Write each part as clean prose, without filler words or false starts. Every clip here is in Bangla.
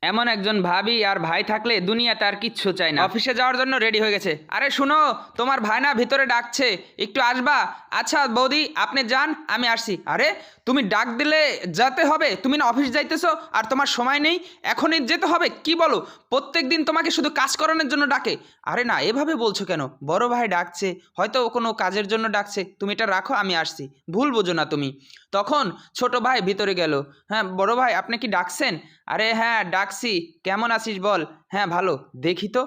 এমন একজন ভাবি আর ভাই থাকলে দুনিয়াতে আর কিচ্ছু চাই না। অফিসে যাওয়ার জন্য রেডি হয়ে গেছে। আরে শুনো, তোমার ভাই না ভিতরে ডাকছে, একটু আসবা? আচ্ছা বৌদি আপনি যান, আমি আসছি। আরে তুমি ডাক দিলে যেতে হবে? তুমি না অফিস যাইতেছো আর তোমার সময় নেই, এখনই যেতে হবে? কি বলো? প্রত্যেক দিন তোমাকে শুধু কাজ করানোর জন্য ডাকে। আরে না, এভাবে বলছো কেন? বড় ভাই ডাকছে, হয়তো কোনো কাজের জন্য ডাকছে, তুমি এটা রাখো, আমি আসছি। ভুল বোঝো না তুমি। তখন ছোট ভাই ভিতরে গেল। হ্যাঁ বড় ভাই, আপনি কি ডাকছেন? আরে হ্যাঁ ডাকছি। কেমন আছিস বল? হ্যাঁ ভালো। দেখি তো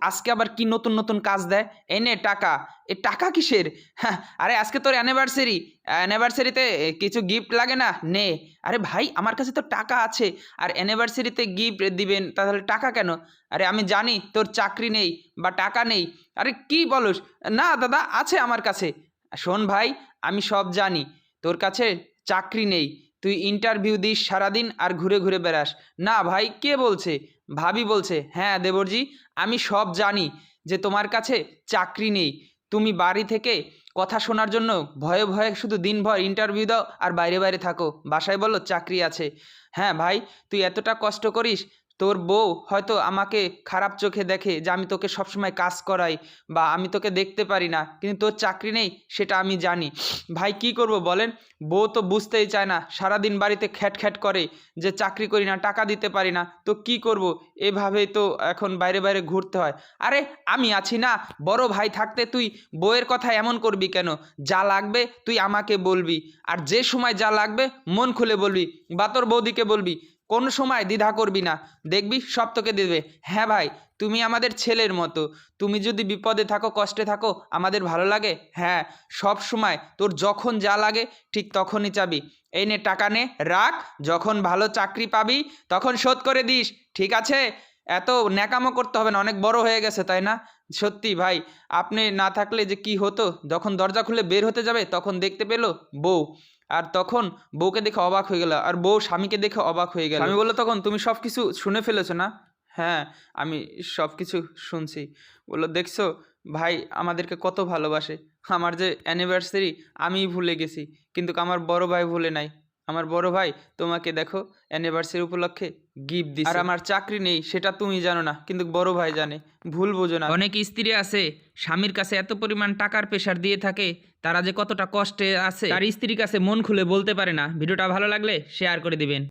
আজকে আবার কি নতুন নতুন কাজ দেয়। এই নে টাকা। এ টাকা কিসের? হ্যাঁ, আরে আজকে তোর অ্যানিভার্সারি, অ্যানিভার্সারিতে কিছু গিফট লাগে না, নে। আরে ভাই আমার কাছে তো টাকা আছে, আর অ্যানিভার্সারিতে গিফট দিবেন, তাহলে টাকা কেন? আরে আমি জানি তোর চাকরি নেই বা টাকা নেই। আরে কি বলস? না দাদা, আছে আমার কাছে। শোন ভাই, আমি সব জানি। তোর কাছে চাকরি নেই, তুই ইন্টারভিউ দিস সারাদিন আর ঘুরে ঘুরে বেড়াস। না ভাই, কে বলছে? ভাবি বলছে। হ্যাঁ দেবরজি, আমি সব জানি যে তোমার কাছে চাকরি নেই। তুমি বাড়ি থেকে কথা শোনার জন্য ভয়ে ভয়ে শুধু দিনভর ইন্টারভিউ দাও আর বাইরে বাইরে থাকো, বাসায় বলো চাকরি আছে। হ্যাঁ ভাই, তুই এতটা কষ্ট করিস, তোর বউ হয়তো আমাকে খারাপ চোখে দেখে যে আমি তোকে সবসময় কাজ করাই বা আমি তোকে দেখতে পারি না, কিন্তু তোর চাকরি নেই সেটা আমি জানি। ভাই কি করব বলেন? বউ তো বুঝতেই চায় না, সারাদিন বাড়িতে খ্যাট খ্যাট করে যে চাকরি করি না, টাকা দিতে পারি না, তো কি করব? এভাবেই তো এখন বাইরে বাইরে ঘুরতে হয়। আরে আমি আছি না? বড় ভাই থাকতে তুই বউয়ের কথা এমন করবি কেন? যা লাগবে তুই আমাকে বলবি, আর যে সময় যা লাগবে মন খুলে বলবি, বা তোর বৌদিকে বলবি। কোনো সময় দ্বিধা করবি না, দেখবি সব তোকে দেবে। হ্যাঁ ভাই, তুমি আমাদের ছেলের মতো। তুমি যদি বিপদে থাকো, কষ্টে থাকো, আমাদের ভালো লাগে। হ্যাঁ, সব সময় তোর যখন যা লাগে ঠিক তখনই চাবি। এই নে টাকা, নে রাখ, যখন ভালো চাকরি পাবি তখন শোধ করে দিস, ঠিক আছে? এত ন্যাকামো করতে হবে না, অনেক বড় হয়ে গেছে তাই না? সত্যি ভাই, আপনি না থাকলে যে কি হতো, যখন দরজা খুলে বের হতে যাবে তখন দেখতে পেলো বউ, আর তখন বউকে দেখে অবাক হয়ে গেল, আর বউ স্বামীকে দেখে অবাক হয়ে গেল। স্বামী বললো তখন, তুমি সব কিছু শুনে ফেলেছো না? হ্যাঁ, আমি সব কিছু শুনছি। বললো দেখছো ভাই আমাদেরকে কত ভালোবাসে। আমার যে অ্যানিভার্সারি আমিই ভুলে গেছি, কিন্তু আমার বড় ভাই ভুলে নাই। আমার বড় ভাই তোমাকে দেখো অ্যানিভার্সারি উপলক্ষে গিফট দিছে। আর আমার চাকরি নেই সেটা তুমি জানো না, কিন্তু বড় ভাই জানে। ভুল বোঝো না। অনেক স্ত্রী আছে স্বামীর কাছে এত পরিমাণ টাকার প্রেশার দিয়ে থাকে, তারা যে কতটা কষ্টে আছে তার স্ত্রীর কাছে মন খুলে বলতে পারে না। ভিডিওটা ভালো লাগলে শেয়ার করে দিবেন।